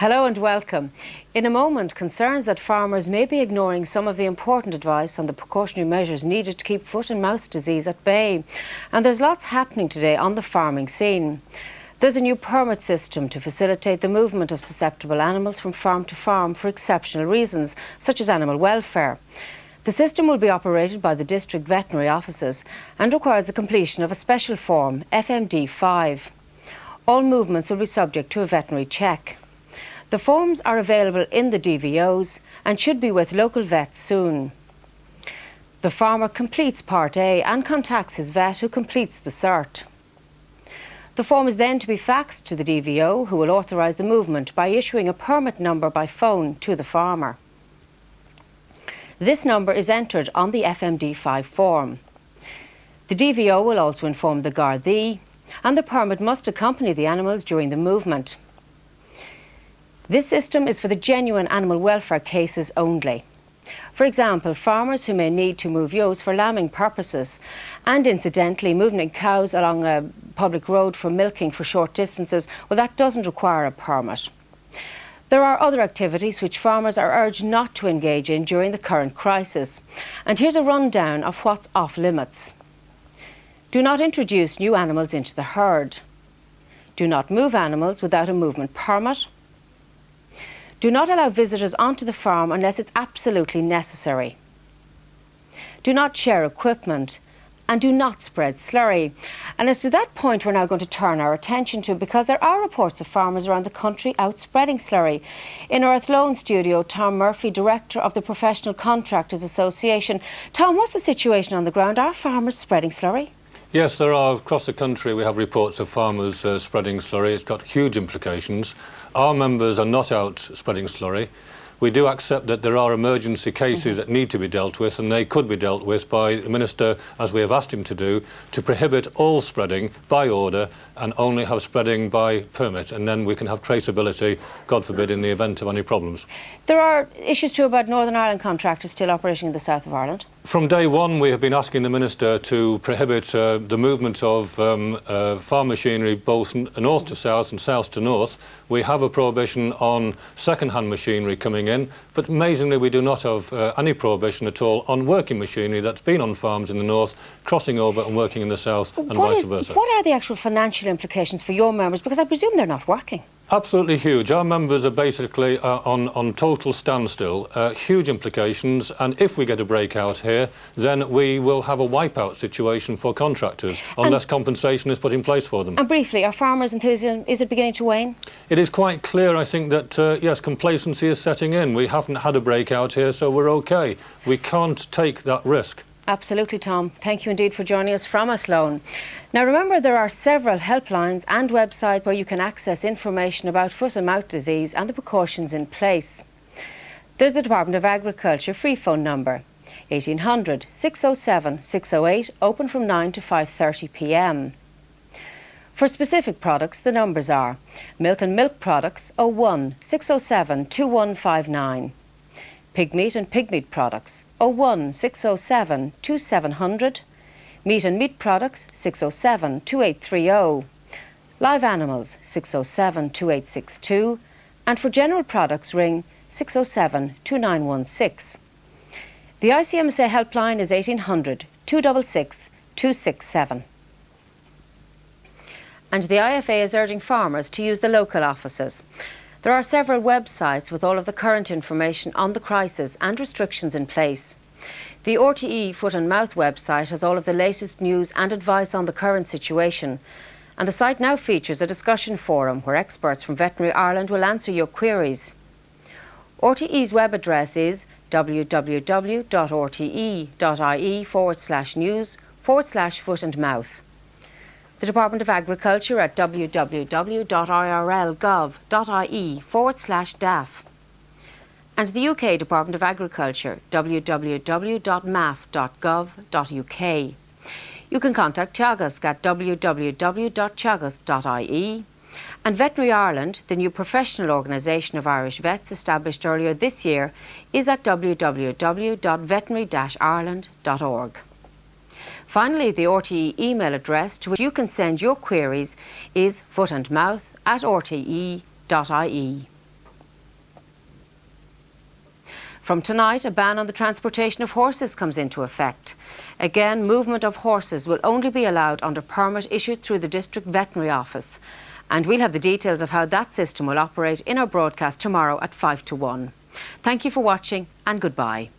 Hello and welcome. In a moment, concerns that farmers may be ignoring some of the important advice on the precautionary measures needed to keep foot and mouth disease at bay. And there's lots happening today on the farming scene. There's a new permit system to facilitate the movement of susceptible animals from farm to farm for exceptional reasons, such as animal welfare. The system will be operated by the district veterinary offices and requires the completion of a special form, FMD5. All movements will be subject to a veterinary check. The forms are available in the DVOs and should be with local vets soon. The farmer completes Part A and contacts his vet, who completes the cert. The form is then to be faxed to the DVO, who will authorise the movement by issuing a permit number by phone to the farmer. This number is entered on the FMD5 form. The DVO will also inform the Gardaí, and the permit must accompany the animals during the movement. This system is for the genuine animal welfare cases only. For example, farmers who may need to move ewes for lambing purposes and incidentally moving cows along a public road for milking for short distances, well, that doesn't require a permit. There are other activities which farmers are urged not to engage in during the current crisis. And here's a rundown of what's off limits. Do not introduce new animals into the herd. Do not move animals without a movement permit. Do not allow visitors onto the farm unless it's absolutely necessary. Do not share equipment, and do not spread slurry. And it's to that point we're now going to turn our attention to, because there are reports of farmers around the country out spreading slurry. In our Athlone studio, Tom Murphy, Director of the Professional Contractors Association. Tom, what's the situation on the ground? Are farmers spreading slurry? Yes, there are. Across the country we have reports of farmers spreading slurry. It's got huge implications. Our members are not out spreading slurry. We do accept that there are emergency cases that need to be dealt with, and they could be dealt with by the Minister, as we have asked him to do, to prohibit all spreading by order and only have spreading by permit, and then we can have traceability, God forbid, in the event of any problems. There are issues too about Northern Ireland contractors still operating in the south of Ireland. From day one we have been asking the Minister to prohibit the movement of farm machinery both north to south and south to north. We have a prohibition on second-hand machinery coming in, but amazingly we do not have any prohibition at all on working machinery that's been on farms in the north, crossing over and working in the south, and vice versa. What are the actual financial implications for your members? Because I presume they're not working. Absolutely huge. Our members are basically on total standstill. Huge implications, and if we get a breakout here, then we will have a wipeout situation for contractors unless compensation is put in place for them. And briefly, are farmers' enthusiasm, is it beginning to wane? It is quite clear, I think, that yes, complacency is setting in. We haven't had a breakout here, so we're okay. We can't take that risk. Absolutely, Tom. Thank you indeed for joining us from Athlone. Now remember, there are several helplines and websites where you can access information about foot and mouth disease and the precautions in place. There's the Department of Agriculture free phone number, 1800 607 608, open from 9 to 5:30 p.m. For specific products, the numbers are milk and milk products 01 607 2159, pig meat and pig meat products 01 607 2700, meat and meat products 607 2830, live animals 607 2862, and for general products ring 607 2916. The ICMSA helpline is 1800 266 267. And the IFA is urging farmers to use the local offices. There are several websites with all of the current information on the crisis and restrictions in place. The RTE Foot and Mouth website has all of the latest news and advice on the current situation, and the site now features a discussion forum where experts from Veterinary Ireland will answer your queries. RTE's web address is www.rte.ie/news/foot and mouth. The Department of Agriculture at www.irl.gov.ie/DAF. And the UK Department of Agriculture, www.maf.gov.uk. You can contact Teagasc at www.teagasc.ie. And Veterinary Ireland, the new professional organisation of Irish vets established earlier this year, is at www.veterinary-ireland.org. Finally, the RTE email address to which you can send your queries is footandmouth@rte.ie. From tonight, a ban on the transportation of horses comes into effect. Again, movement of horses will only be allowed under permit issued through the District Veterinary Office. And we'll have the details of how that system will operate in our broadcast tomorrow at 5 to 1. Thank you for watching and goodbye.